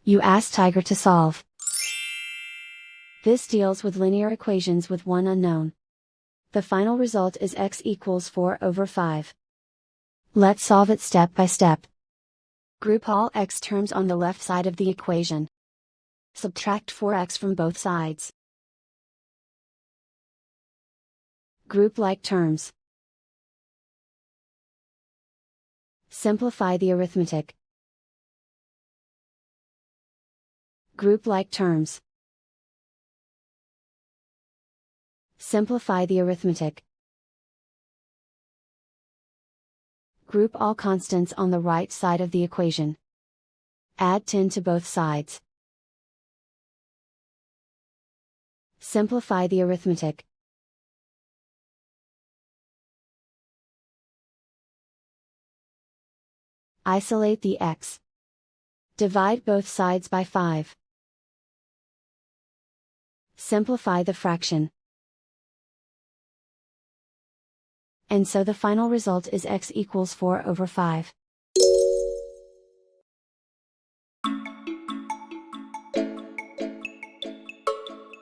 You ask Tiger to solve. This deals with linear equations with one unknown. The final result is x equals 4/5. Let's solve it step by step. Group all x terms on the left side of the equation. Subtract 4x from both sides. Group like terms. Simplify the arithmetic. Group like terms. Simplify the arithmetic. Group all constants on the right side of the equation. Add 10 to both sides. Simplify the arithmetic. Isolate the x. Divide both sides by 5. Simplify the fraction. And so the final result is x equals 4/5.